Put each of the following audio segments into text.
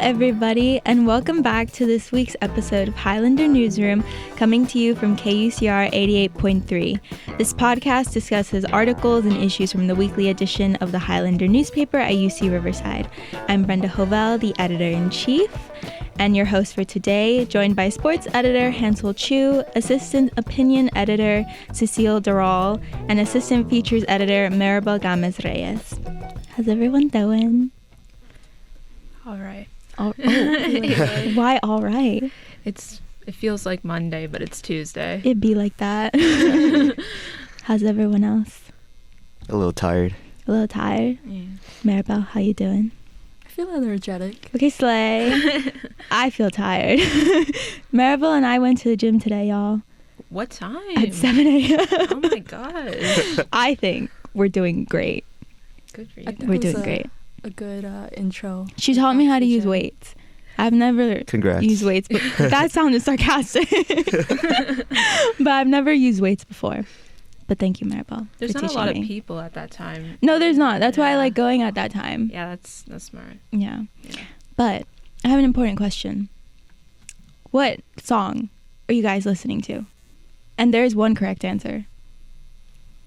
everybody, and welcome back to this week's episode of Highlander Newsroom, coming to you from KUCR 88.3. This podcast discusses articles and issues from the weekly edition of the Highlander newspaper at UC Riverside. I'm Brenda Jovel, the editor-in-chief, and your host for today, joined by sports editor Hansel Chu, assistant opinion editor Cecile Diroll, and assistant features editor Maribel Gamez-Reyes. How's everyone doing? All right. Why all right? It feels like Monday, but it's Tuesday. It'd be like that. How's everyone else? A little tired. A little tired? Yeah. Maribel, how you doing? I feel energetic. Okay, Slay. I feel tired. Maribel and I went to the gym today, y'all. What time? At 7 a.m. Oh my gosh. I think we're doing great. Good for you. We're doing great. A good intro. She taught me how to use weights. I've never Congrats. used weights, but that sounded sarcastic. But I've never used weights before. But thank you, Maribel. There's for not a lot teaching of me. people at that time. No, there's not. That's why I like going at that time. Yeah, that's smart. Yeah. But I have an important question. What song are you guys listening to? And there's one correct answer.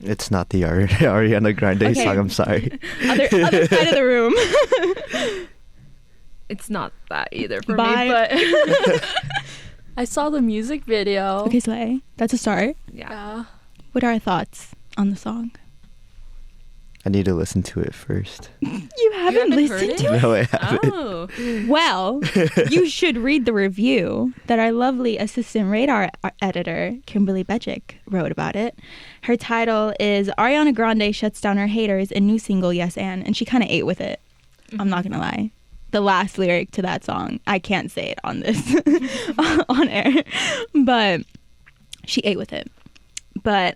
It's not the Ariana Grande Okay. song, I'm sorry. Other side of the room. It's not that either for Bye. me, but I saw the music video. Okay, Slay. That's a start. yeah. What are our thoughts on the song? I need to listen to it first. You haven't haven't heard listened it? to it? No, I haven't. Oh. Well, you should read the review that our lovely assistant radar editor, Kimberly Bejec, wrote about it. Her title is Ariana Grande Shuts Down Her Haters in New Single Yes and she kind of ate with it. I'm not going to lie. The last lyric to that song, I can't say it on this, on air, but she ate with it. But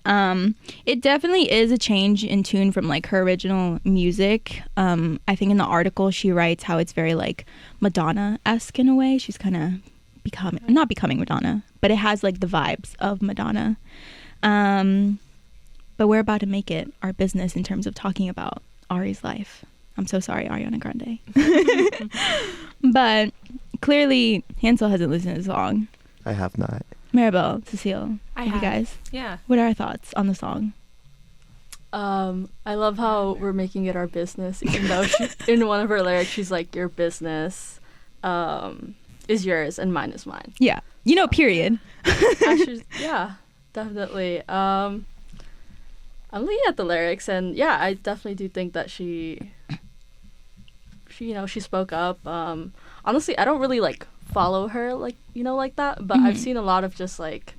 it definitely is a change in tune from like her original music. I think in the article she writes how it's very like Madonna-esque in a way. She's kind of not becoming Madonna, but it has like the vibes of Madonna. But we're about to make it our business in terms of talking about Ari's life. I'm so sorry, Ariana Grande. But clearly Hansel hasn't listened to the song. I have not. Maribel, Cecile, I you have. guys, Yeah. what are our thoughts on the song? I love how we're making it our business, even though in one of her lyrics she's like, "Your business is yours and mine is mine." Yeah, period. Actually, yeah, definitely. I'm looking at the lyrics, and yeah, I definitely do think that she spoke up. Honestly, I don't really like follow her like that, but I've seen a lot of just like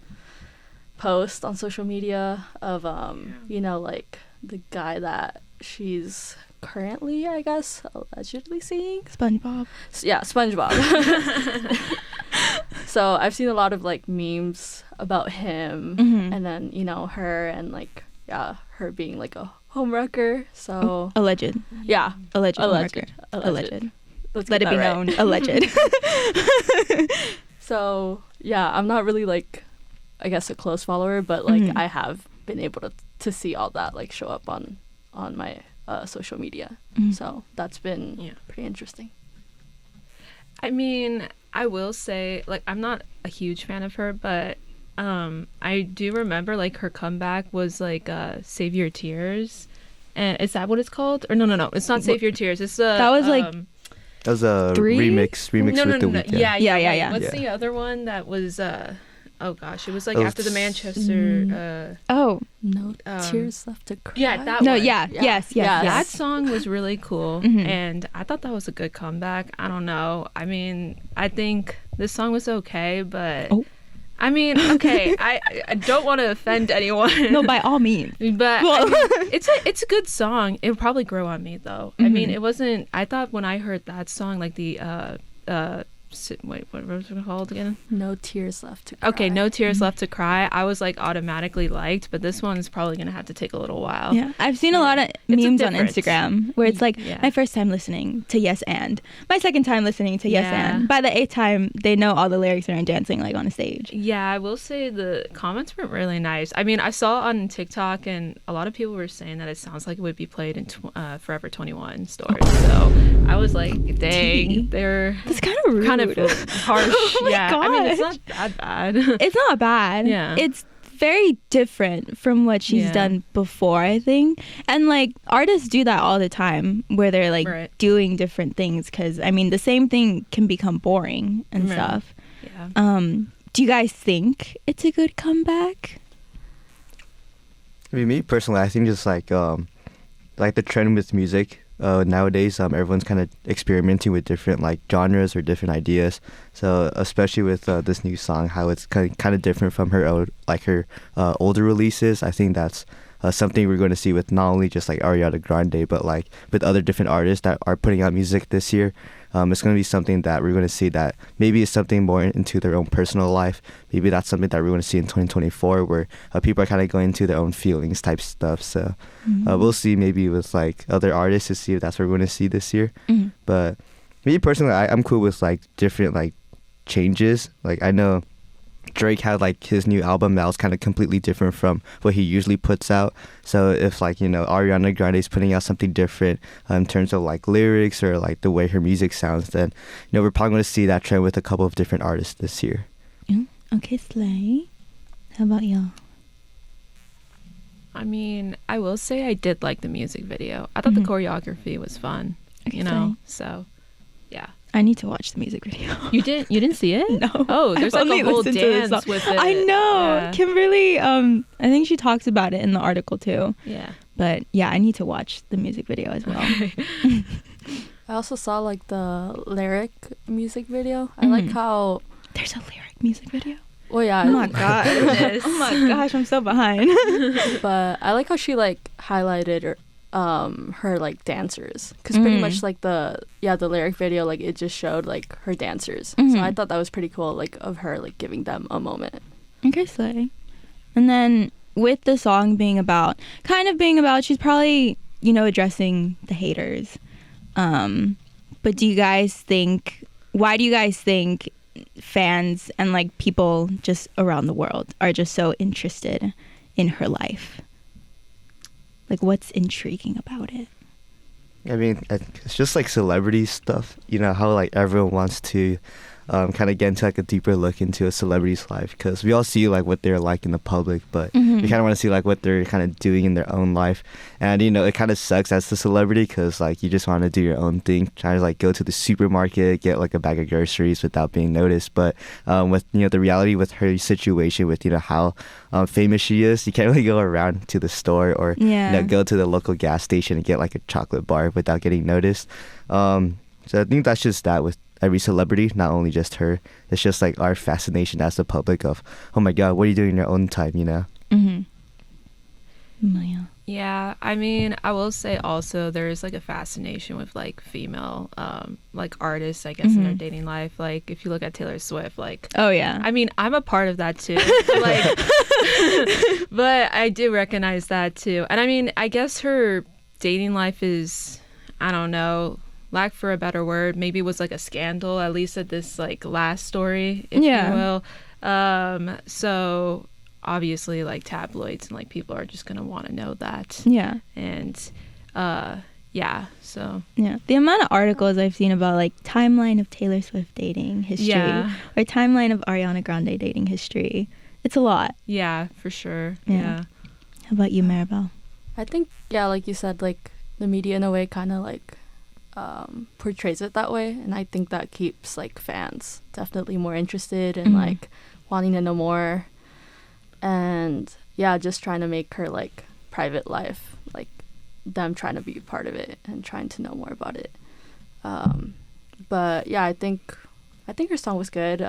posts on social media of like the guy that she's currently, I guess, allegedly seeing. SpongeBob. Yeah, SpongeBob. So I've seen a lot of like memes about him, and then her and like her being like a homewrecker. So Alleged. yeah, Alleged. Alleged. Let's Let get it be that right. known. Alleged. So yeah, I'm not really like, I guess, a close follower, but like I have been able to see all that like show up on my social media. So that's been pretty interesting. I mean, I will say, like, I'm not a huge fan of her, but I do remember like her comeback was like Save Your Tears. And is that what it's called? Or no, it's not Save Your Tears. It's That was like That was a remix with The Weeknd. Yeah. What's Yeah. the other one that was oh gosh, it was like It after the was- Manchester oh No tears left to cry. yeah, that no, one. yes. That song was really cool, Mhm. and I thought that was a good comeback. I don't know. I mean, I think this song was okay, but I mean, okay, I don't want to offend anyone. No, by all means. But Well- I mean, it's a good song. It'll probably grow on me though. I mean, it wasn't. I thought when I heard that song, like the wait, what was it called again? No Tears Left to Cry. Okay, No Tears Left to Cry. I was like automatically liked, but this one's probably gonna have to take a little while. Yeah, I've seen a lot of It's a memes on difference. Instagram where it's like Yeah. my first time listening to Yes and, my second time listening to Yes Yeah. and. By the 8th time, they know all the lyrics and are dancing like on a stage. Yeah, I will say the comments were really nice. I mean, I saw on TikTok, and a lot of people were saying that it sounds like it would be played in Forever 21 stores. So I was like, dang, they're That's kind of rude. kind of harsh. Oh my yeah, I mean, it's gosh. not that bad. It's not bad. Yeah. It's very different from what she's Yeah. done before, I think. And like artists do that all the time where they're like Right. doing different things because I mean the same thing can become boring and Right. stuff. Yeah. Do you guys think it's a good comeback? I mean, me personally, I think just like the trend with music nowadays, everyone's kind of experimenting with different like genres or different ideas. So especially with this new song, how it's kind of different from her older releases. I think that's something we're going to see with not only just like Ariana Grande, but like with other different artists that are putting out music this year. It's going to be something that we're going to see that maybe is something more into their own personal life. Maybe that's something that we're going to see in 2024 where people are kind of going into their own feelings type stuff. So we'll see maybe with like other artists to see if that's what we're going to see this year. Mhm. But me personally, I'm cool with like different like changes. Like I know Drake had like his new album that was kind of completely different from what he usually puts out. So if like, you know, Ariana Grande is putting out something different in terms of like lyrics or like the way her music sounds, then, you know, we're probably going to see that trend with a couple of different artists this year. Okay, Slay. How about y'all? I mean, I will say I did like the music video. I thought the choreography was fun. Okay, You know, so yeah. I need to watch the music video. You didn't see it? No. Oh, there's I've like only a whole listened to the dance song. with it. I know. Yeah. Kimberly, I think she talks about it in the article too. Yeah. But yeah, I need to watch the music video as well. I also saw like the lyric music video. I like how. There's a lyric music video. Well, yeah. Oh my gosh. Goodness. Oh my gosh, I'm so behind. But I like how she like highlighted her like dancers, because pretty much like the lyric video, like it just showed like her dancers. So I thought that was pretty cool, like of her like giving them a moment. Okay, Slay. And then with the song being about, she's probably, you know, addressing the haters. But why do you guys think fans and like people just around the world are just so interested in her life? Like, what's intriguing about it? I mean, it's just like celebrity stuff. You know, how like everyone wants to kind of get into like a deeper look into a celebrity's life, because we all see like what they're like in the public, but we kind of want to see like what they're kind of doing in their own life. And you know, it kind of sucks as the celebrity, because like you just want to do your own thing, trying to like go to the supermarket, get like a bag of groceries without being noticed. But with, you know, the reality with her situation, with, you know, how famous she is, you can't really go around to the store or you know, go to the local gas station and get like a chocolate bar without getting noticed. So I think that's just that with every celebrity, not only just her. It's just like our fascination as the public of, oh my god, what are you doing in your own time, you know? Maya. Yeah, I mean, I will say also there's like a fascination with like female like artists, I guess, in their dating life. Like if you look at Taylor Swift, like, Oh yeah. I mean, I'm a part of that too. Like, but I do recognize that too. And I mean, I guess her dating life is, I don't know, lack for a better word, maybe was like a scandal, at least at this like last story, if you will. So obviously like tabloids and like people are just gonna want to know that. Yeah. And so Yeah. The amount of articles I've seen about like timeline of Taylor Swift dating history or timeline of Ariana Grande dating history. It's a lot. Yeah, for sure. Yeah. Yeah. How about you, Maribel? I think, yeah, like you said, like the media in a way kind of like portrays it that way, and I think that keeps like fans definitely more interested and like wanting to know more, and yeah, just trying to make her like private life, like them trying to be part of it and trying to know more about it. But yeah, I think her song was good.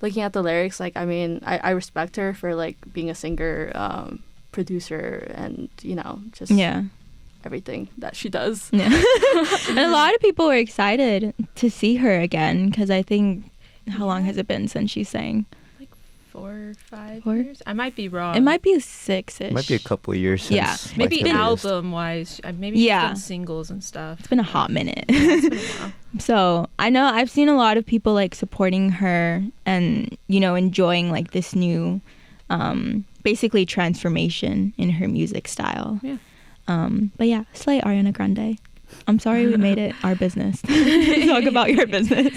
Looking at the lyrics, like, I mean, I respect her for like being a singer, producer, and, you know, just everything that she does. Yeah. And a lot of people were excited to see her again because I think, how long has it been since she sang? 4 or 5 4? years. I might be wrong. It might be 6-ish. It might be a couple of years since. Yeah. Maybe like, album wise. Maybe she's done singles and stuff. It's been a hot minute. It's been a while. So I know I've seen a lot of people like supporting her and, you know, enjoying like this new basically transformation in her music style. Yeah. But yeah, slay Ariana Grande. I'm sorry we made it our business to talk about your business.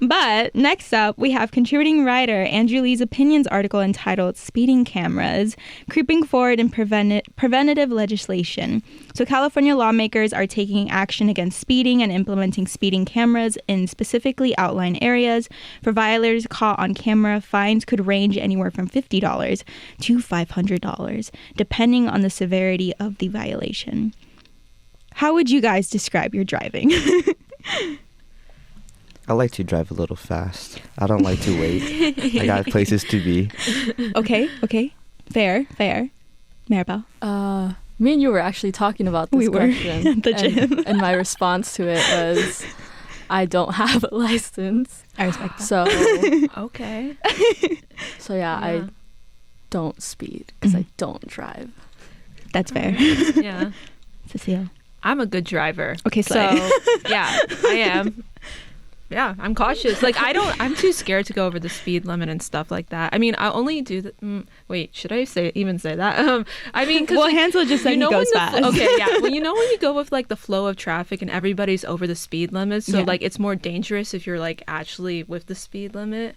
But next up, we have contributing writer Andrew Lee's opinions article entitled Speeding Cameras, Creeping Forward in Preventative Legislation. So California lawmakers are taking action against speeding and implementing speeding cameras in specifically outlined areas. For violators caught on camera, fines could range anywhere from $50 to $500, depending on the severity of the violation. How would you guys describe your driving? I like to drive a little fast. I don't like to wait. I got places to be. Okay. Fair. Maribel? Me and you were actually talking about this question. At the gym. And my response to it was, I don't have a license. I respect that. So, Okay. so yeah, I don't speed because I don't drive. That's fair. Yeah. Cecile? I'm a good driver. Okay, so slay. yeah, I am. Yeah, I'm cautious. Like I'm too scared to go over the speed limit and stuff like that. I mean, I only do the. Wait, should I even say that? I mean, cause, well, like, Hansel just said he goes fast. Okay, yeah. Well, you know when you go with like the flow of traffic and everybody's over the speed limit, so like it's more dangerous if you're like actually with the speed limit.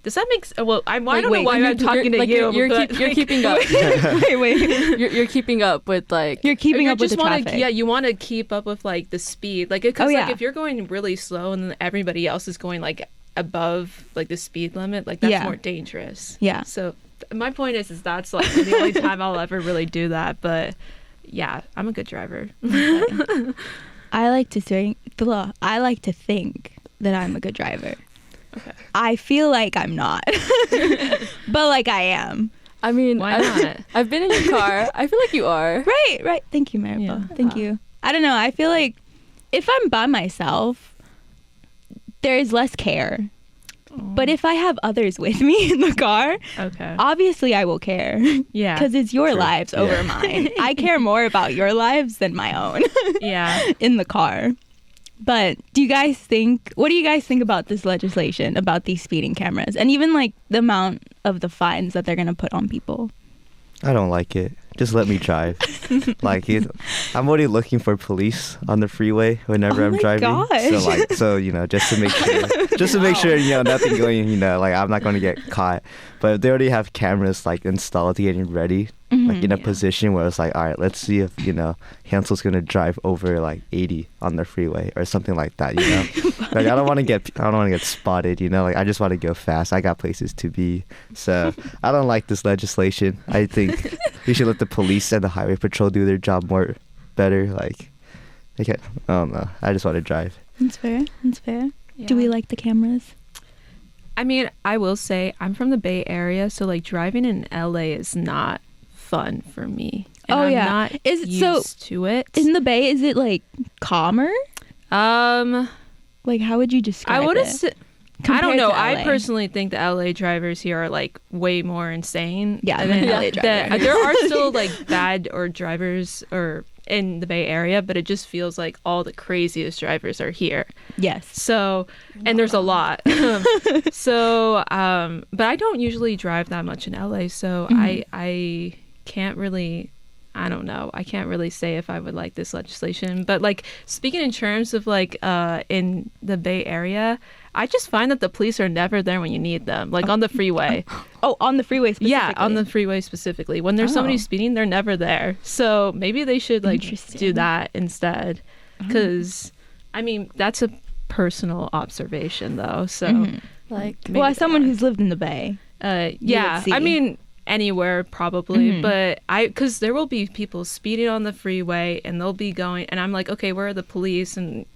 Does that make sense? Well, I don't know why I'm talking to you. You're keeping up. wait. You're keeping up with like. You're keeping up with the traffic. Yeah, you want to keep up with like the speed, like because like if you're going really slow and then everybody else is going like above like the speed limit, like that's more dangerous. Yeah. So my point is that's like the only time I'll ever really do that. But yeah, I'm a good driver. I like to think that I'm a good driver. Okay. I feel like I'm not, but like I am. I mean, why not? I've been in your car. I feel like you are. Right. Thank you, Maribel. Yeah. Thank you. I don't know. I feel like if I'm by myself, there is less care. But if I have others with me in the car, obviously I will care. Yeah. Because it's your lives over mine. I care more about your lives than my own. Yeah. In the car. But what do you guys think about this legislation, about these speeding cameras, and even like the amount of the fines that they're going to put on people? I don't like it. Just let me drive. I'm already looking for police on the freeway whenever I'm driving. Gosh. So you know, just to make sure, you know, nothing going, you know, like I'm not going to get caught. But if they already have cameras like installed, getting ready, like in a position where it's like, all right, let's see if, you know, Hansel's going to drive over like 80 on the freeway or something like that, you know. Like I don't want to get spotted, you know. Like I just want to go fast. I got places to be. So I don't like this legislation. I think we should let the police and the highway patrol do their job better. Like, I don't know. I just want to drive. That's fair. Yeah. Do we like the cameras? I mean, I will say I'm from the Bay Area, so like driving in LA is not fun for me. And I'm not used to it. In the Bay, is it like calmer? Like how would you describe it? I don't know. I personally think the LA drivers here are like way more insane. Yeah, I'm an LA driver. There are still like bad drivers in the Bay Area, but it just feels like all the craziest drivers are here. Yes. So, and there's a lot. So, but I don't usually drive that much in LA, so I can't really. I don't know. I can't really say if I would like this legislation. But like speaking in terms of like in the Bay Area, I just find that the police are never there when you need them. Like on the freeway. Oh, on the freeway specifically? Yeah, on the freeway specifically. When there's somebody speeding, they're never there. So maybe they should like do that instead. Because, I mean, that's a personal observation though. So like, well, as someone who's lived in the Bay. Yeah, I mean, anywhere probably, but because there will be people speeding on the freeway and they'll be going, and I'm like, okay, where are the police? And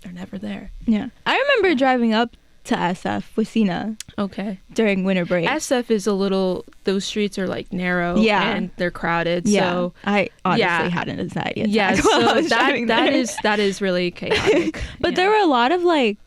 they're never there. Yeah, I remember driving up to SF with Cena Okay. during winter break. SF is a little, those streets are like narrow and they're crowded. Yeah. So I honestly had an anxiety attack. yeah, while I so was driving there. that is really chaotic. But there were a lot of like,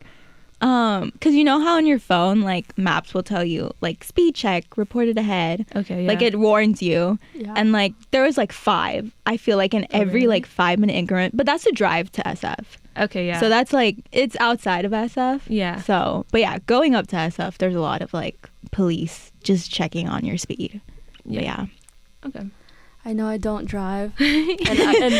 because you know how on your phone, like maps will tell you like speed check, reported ahead. Okay, yeah. Like it warns you. Yeah. And like there was like 5, I feel like in every really? like 5-minute increment. But that's a drive to SF. Okay, yeah. So that's like, it's outside of SF. Yeah. So, but yeah, going up to SF, there's a lot of like police just checking on your speed. But yeah. Okay. I know I don't drive. and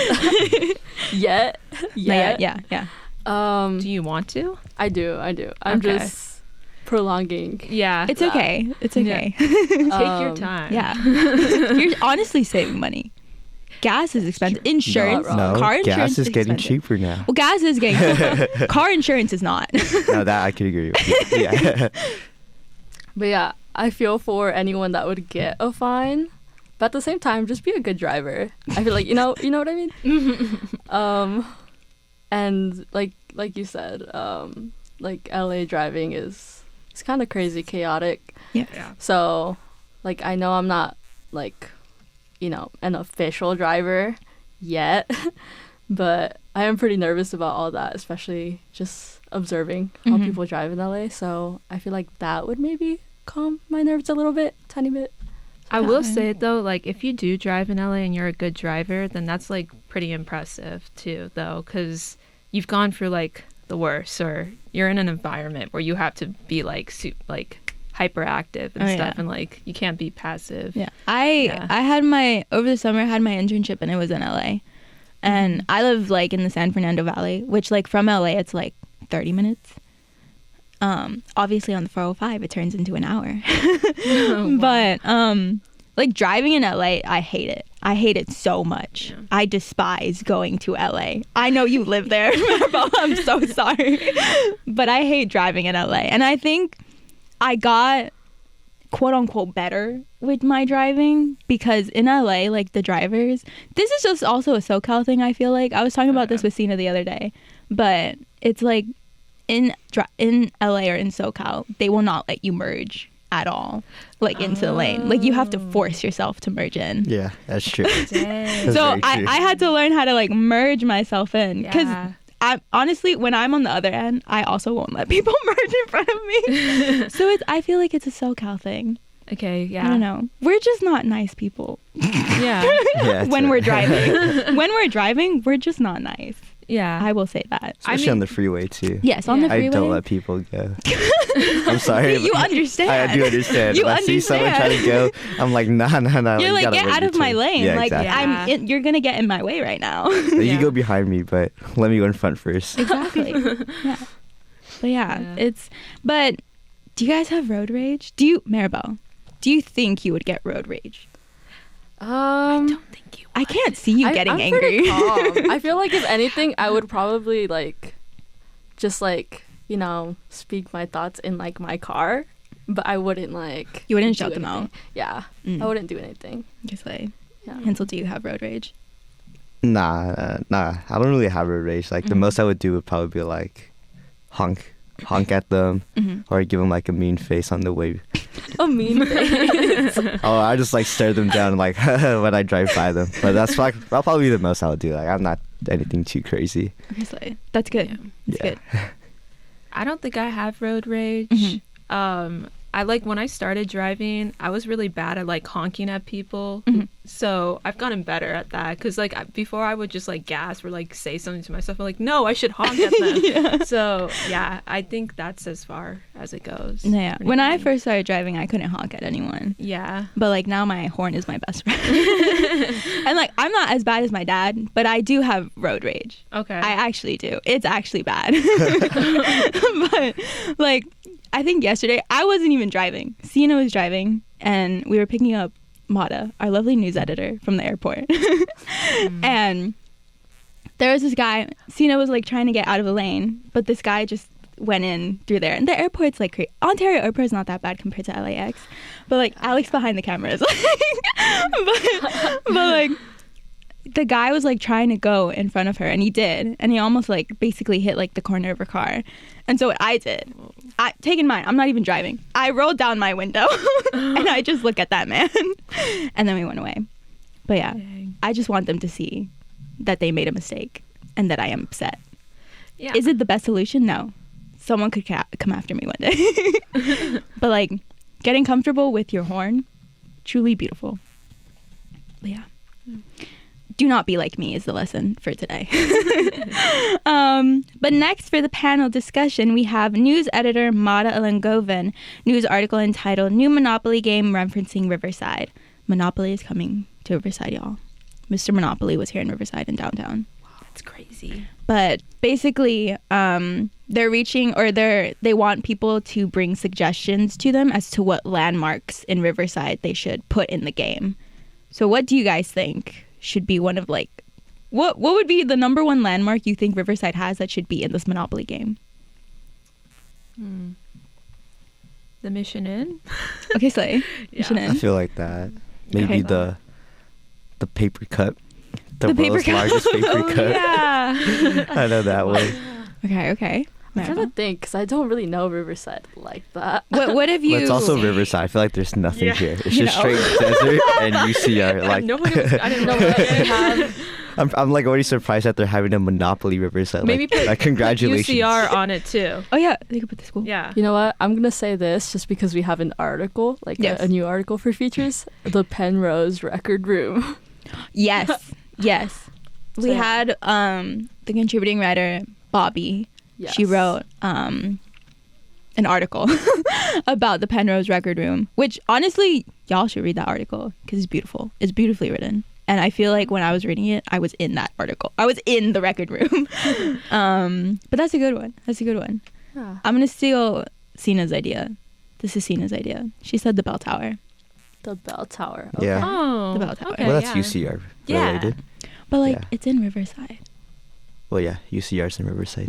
yet. Yeah. Do you want to? I do. I'm Okay. just prolonging. Yeah. It's okay. It's okay. Take your time. Yeah. You're honestly saving money. Gas is expensive. Insurance, No, car insurance gas is getting expensive. cheaper now. Well, gas is getting cheaper. Car insurance is not. No, that I could agree with you. Yeah. But yeah, I feel for anyone that would get a fine. But at the same time, just be a good driver. I feel like, you know what I mean? And like you said, like LA driving it's kind of crazy, chaotic. Yeah. So, like, I know I'm not like, an official driver yet, but I am pretty nervous about all that, especially just observing how people drive in LA. So I feel like that would maybe calm my nerves a little bit, tiny bit. I will say though, like if you do drive in LA and you're a good driver, then that's like pretty impressive too, though, because you've gone through like the worst, or you're in an environment where you have to be like hyperactive and stuff, and like you can't be passive. Yeah. I had over the summer I had my internship and it was in LA. And I live like in the San Fernando Valley, which like from LA it's like 30 minutes. Obviously on the 405 it turns into an hour. Oh, wow. But like driving in LA, I hate it. I hate it so much. Yeah. I despise going to LA. I know you live there, Maribel. I'm so sorry. But I hate driving in LA. And I think I got quote unquote better with my driving because in LA, like the drivers, this is just also a SoCal thing. I feel like I was talking about this with Cena the other day, but it's like in LA or in SoCal, they will not let you merge at all, like into the lane. Like you have to force yourself to merge in. Yeah, that's true. Dang. So very true. I had to learn how to like merge myself in because Yeah. I honestly, when I'm on the other end, I also won't let people merge in front of me. So I feel like it's a SoCal thing. Okay, yeah. I don't know. We're just not nice people. Yeah. Yeah, when we're driving. When we're driving, we're just not nice. Yeah. I will say that. Especially on the freeway too. Yes, on the Yeah. freeway. I don't let people go. I'm sorry. You understand. I do understand. You If I see someone trying to go, I'm like, nah. You're like, gotta get wait out your of my turn." lane. Yeah, Like, exactly. you're going to get in my way right now. You go behind me, but let me go in front first. Exactly. Yeah. But Yeah. but do you guys have road rage? Maribel, do you think you would get road rage? I don't think you I can't see you getting I'm angry. pretty calm. I feel like if anything, I would probably like, just like, speak my thoughts in like my car, but I wouldn't like. You wouldn't do shout them anything. out? Yeah, Mm. I wouldn't do anything. Just like, Yeah. Hansel, do you have road rage? Nah. I don't really have road rage. Like the most I would do would probably be like honk at them, or give them like a mean face on the way. A mean face. Oh, I just like stare them down like when I drive by them. But that's like that'll probably be the most I would do. Like I'm not anything too crazy. Obviously. That's good. That's Yeah. good. I don't think I have road rage. Mm-hmm. I like when I started driving, I was really bad at like honking at people. Mm-hmm. So I've gotten better at that because like before I would just like gasp or like say something to myself. I'm like, no, I should honk at them. Yeah. So yeah, I think that's as far as it goes. Yeah. for When I me. first started driving, I couldn't honk at anyone. Yeah. But like now my horn is my best friend. And like I'm not as bad as my dad, but I do have road rage. Okay. I actually do. It's actually bad. But like I think yesterday I wasn't even driving. Cena was driving and we were picking up Mata, our lovely news editor from the airport. And there was this guy, Cena was like trying to get out of a lane, but this guy just went in through there. And the airport's like crazy. Ontario airport is not that bad compared to LAX. But like Alex behind the camera is like but like the guy was like trying to go in front of her and he did, and he almost like basically hit like the corner of her car. And so what I did taking mine. I'm not even driving. I rolled down my window and I just look at that man. And then we went away. But yeah, Dang. I just want them to see that they made a mistake and that I am upset. Yeah. Is it the best solution? No. Someone could come after me one day. But like getting comfortable with your horn, truly beautiful. But yeah. Do not be like me is the lesson for today. But next for the panel discussion, we have news editor Mada Elangovan, news article entitled New Monopoly Game Referencing Riverside. Monopoly is coming to Riverside, y'all. Mr. Monopoly was here in Riverside in downtown. That's crazy. But basically, they're reaching, or they want people to bring suggestions to them as to what landmarks in Riverside they should put in the game. So what do you guys think should be one of like, what would be the number one landmark you think Riverside has that should be in this Monopoly game? The Mission Inn. Okay, Slay. Yeah. Mission Inn. I feel like that. Maybe Okay. the paper cut. The paper world's cut. largest paper Oh, cut. yeah. I know that one. Okay. I'm trying to Maribel. think because I don't really know Riverside like that. What have you? But it's also Riverside. I feel like there's nothing Yeah. here. It's You just know. straight desert and UCR. Like No one else, I didn't know No, what but they they had. have I'm like already surprised that they're having a Monopoly Riverside. Maybe put like congratulations. UCR on it too. Oh yeah, they could put the school. Yeah. You know what? I'm gonna say this just because we have an article, like Yes. a new article for features. The Penrose Record Room. Yes. Yes. We So- had the contributing writer Bobbi. Yes. She wrote an article about the Penrose Record Room, which honestly, y'all should read that article because it's beautiful. It's beautifully written. And I feel like when I was reading it, I was in that article. I was in the record room. But that's a good one. That's a good one. Yeah. I'm going to steal Sina's idea. This is Sina's idea. She said the bell tower. The Bell Tower. Yeah. Oh. The Bell Tower. Okay, Well, that's yeah. UCR Yeah. related. But like, Yeah. it's in Riverside. Well, yeah, UCR's in Riverside.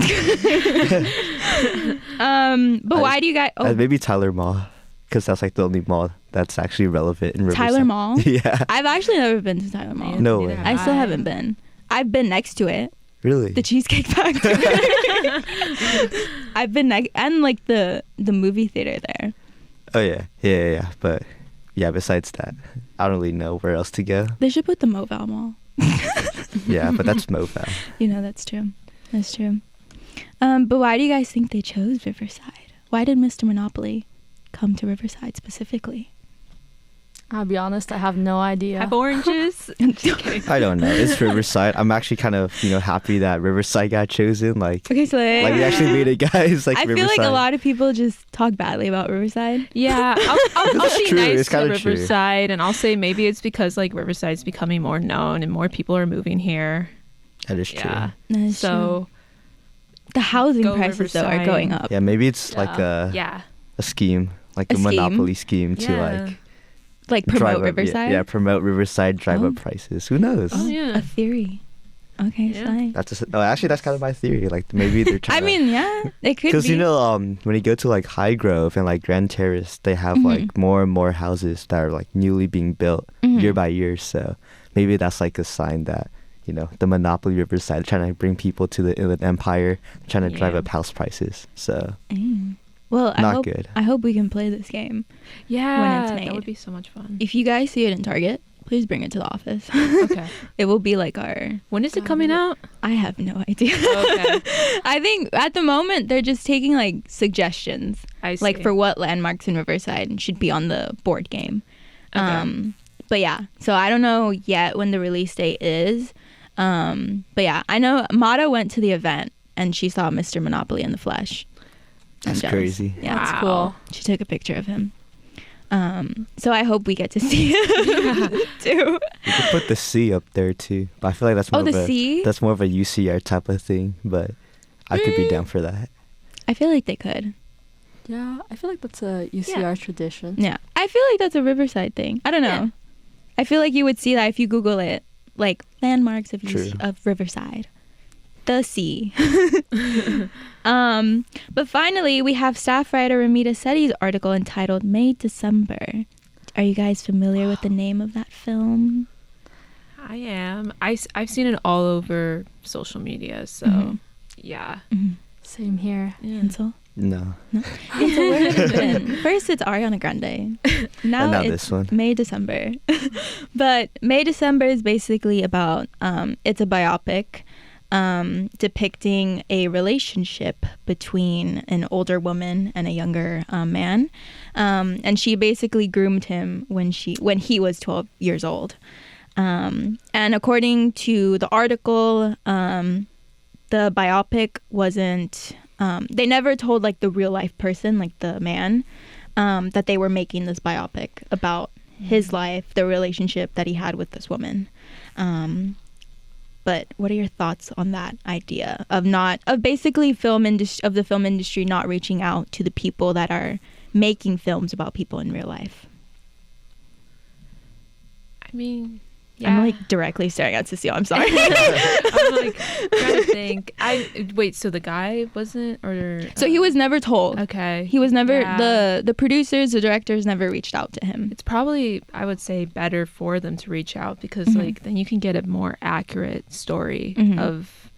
But why do you guys... Oh, Maybe Tyler Mall, because that's like the only mall that's actually relevant in Riverside. Tyler Mall? Yeah. I've actually never been to Tyler Mall. No Neither way. have I still haven't been. I've been next to it. Really? The Cheesecake Factory. I've been and like the movie theater there. Oh yeah. Yeah. But yeah, besides that, I don't really know where else to go. They should put the Moval Mall. Yeah, but that's MoFab. You know, that's true. That's true. But why do you guys think they chose Riverside? Why did Mr. Monopoly come to Riverside specifically? I'll be honest, I have no idea. Have oranges. Just kidding. I don't know. It's Riverside. I'm actually kind of, happy that Riverside got chosen. Like, Okay, so like we actually made it, guys. Like I feel Riverside. like a lot of people just talk badly about Riverside. Yeah, I'll It's be true, nice it's to kinda true. Riverside, and I'll say maybe it's because like Riverside's becoming more known and more people are moving here. That is true. Yeah, That is true. so The housing Go prices though are Riverside. going up. Yeah, maybe it's like a yeah, scheme, like A a scheme? monopoly scheme to Yeah. like Like drive promote up, Riverside. Yeah, promote Riverside, drive Oh. up prices. Who knows? Oh, yeah. A theory. Okay, Yeah. fine. Actually, that's kind of my theory. Like maybe they're trying. I mean, yeah, it could be. because when you go to like High Grove and like Grand Terrace, they have Mhm. like more and more houses that are like newly being built Mhm. year by year. So maybe that's like a sign that the Monopoly Riverside trying to bring people to the Inland Empire, trying to drive Yeah. up house prices. So Well, Not good. I hope we can play this game. yeah, it's that made. would be so much fun. If you guys see it in Target, please bring it to the office. Okay, It will be like our... when is it coming out? I have no idea. Okay. I think at the moment they're just taking like suggestions, I see. like for what landmarks in Riverside should be on the board game. Okay. But yeah, so I don't know yet when the release date is. But yeah, I know Mata went to the event and she saw Mr. Monopoly in the flesh. I'm That's jealous. crazy. Yeah, That's Wow. cool. she took a picture of him. So I hope we get to see him too. You could put the C up there too, but I feel like that's more Oh, of the a C? that's more of a UCR type of thing. But I could be down for that. I feel like they could. Yeah, I feel like that's a UCR tradition. Yeah, I feel like that's a Riverside thing. I don't know. Yeah. I feel like you would see that if you Google it, like landmarks of True. of Riverside, the sea. But finally, we have staff writer Ramita Setti's article entitled "May December." Are you guys familiar with the name of that film? I am. I've seen it all over social media. So Mhm. yeah. Mhm. Same here. Yeah. Hansel? No. Okay, so where have you been? First, it's Ariana Grande. Now now it's this one. May, December. But May, December is basically about, it's a biopic depicting a relationship between an older woman and a younger man. And she basically groomed him when he was 12 years old. And according to the article, the biopic wasn't... they never told like the real life person, like the man, that they were making this biopic about his life, the relationship that he had with this woman. But what are your thoughts on that idea of basically the film industry not reaching out to the people that are making films about people in real life? I mean, yeah. I'm like directly staring at Cecile. I'm sorry. I'm like trying to think. Wait. So the guy wasn't, or so he was never told. Okay. He was never Yeah. the producers, the directors never reached out to him. It's probably, I would say, better for them to reach out because like then you can get a more accurate story of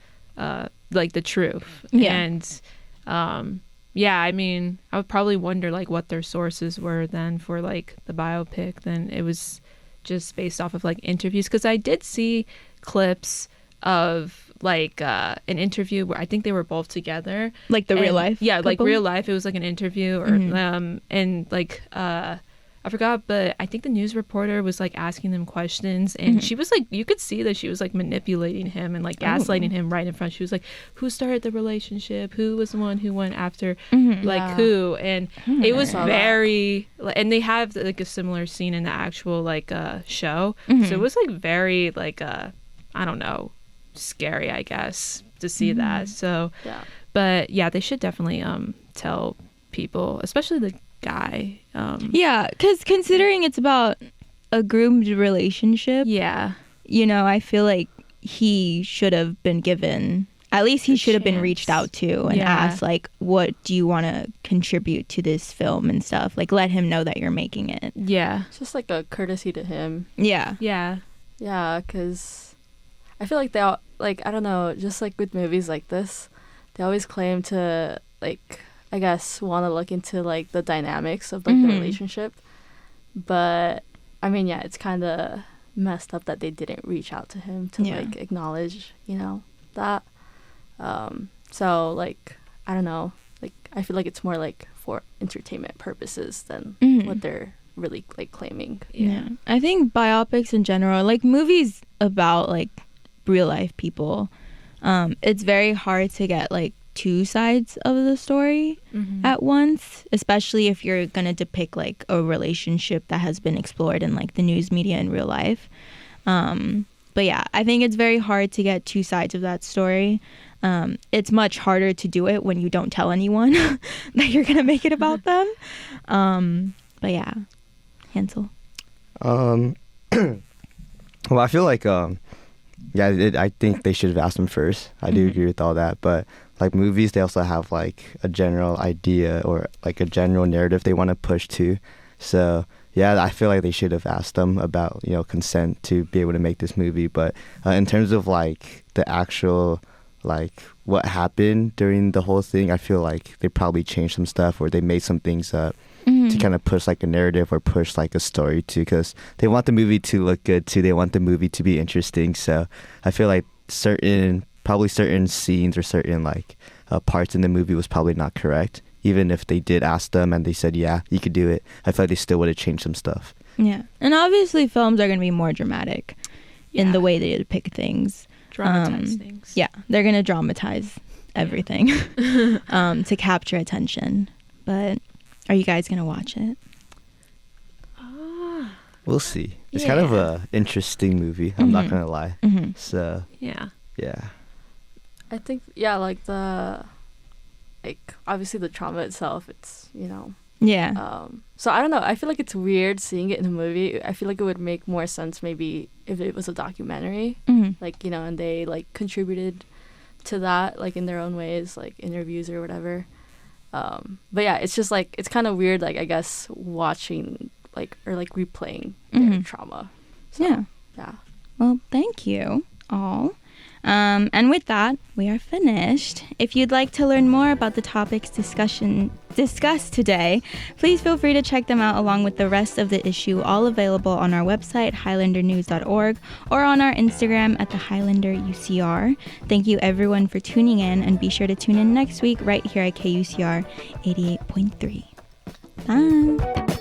like the truth. Yeah. And yeah, I mean, I would probably wonder like what their sources were then for like the biopic. Then it was just based off of like interviews, because I did see clips of like an interview where I think they were both together, Like the real life like couple? real life. It was like an interview or and like I forgot, but I think the news reporter was like asking them questions, and she was like, you could see that she was like manipulating him and like gaslighting him right in front. She was like, who started the relationship, who was the one who went after like Yeah. who, and it was saw that. very and they have like a similar scene in the actual like show, so it was like very like I don't know, scary, I guess, to see that. So Yeah. but yeah, they should definitely tell people, especially the guy. Yeah, because considering it's about a groomed relationship, Yeah. you know, I feel like he should have been given, at least he The should have been chance. reached out to and Yeah. asked, like, what do you want to contribute to this film and stuff? Like, let him know that you're making it. Yeah. It's just like a courtesy to him. Yeah. Yeah. Yeah, because I feel like they all, like, I don't know, just like with movies like this, they always claim to, like, I guess, want to look into, like, the dynamics of, like, the relationship. But, I mean, yeah, it's kind of messed up that they didn't reach out to him to, Yeah. like, acknowledge, you know, that. So, like, I don't know. Like, I feel like it's more, like, for entertainment purposes than what they're really, like, claiming. Yeah. I think biopics in general, like movies about like real life people, it's very hard to get like two sides of the story at once, especially if you're going to depict like a relationship that has been explored in like the news media in real life. But yeah, I think it's very hard to get two sides of that story. It's much harder to do it when you don't tell anyone that you're going to make it about them. But yeah, Hansel. Well, I feel like I think they should have asked him first. I do agree with all that, but like movies, they also have like a general idea or like a general narrative they want to push to. So yeah, I feel like they should have asked them about, you know, consent to be able to make this movie. But in terms of like the actual like what happened during the whole thing, I feel like they probably changed some stuff or they made some things up to kind of push like a narrative or push like a story too, because they want the movie to look good too. They want the movie to be interesting. So I feel like certain scenes or certain like parts in the movie was probably not correct. Even if they did ask them and they said, yeah, you could do it, I feel like they still would have changed some stuff. Yeah. And obviously films are going to be more dramatic in the way they depict things. Dramatize things. Yeah. They're going to dramatize everything to capture attention. But are you guys going to watch it? We'll see. It's kind of a interesting movie. I'm not going to lie. So, Yeah. yeah. I think, yeah, like obviously the trauma itself, it's, you know. Yeah. So I don't know. I feel like it's weird seeing it in a movie. I feel like it would make more sense maybe if it was a documentary, like, you know, and they like contributed to that like in their own ways, like interviews or whatever. But yeah, it's just like, it's kind of weird, like, I guess watching like or like replaying their trauma. So, Yeah. Yeah. Well, thank you all. And with that, we are finished. If you'd like to learn more about the topics discussed today, please feel free to check them out along with the rest of the issue, all available on our website, highlandernews.org, or on our Instagram at the Highlander UCR. Thank you everyone for tuning in, and be sure to tune in next week right here at KUCR 88.3. Bye!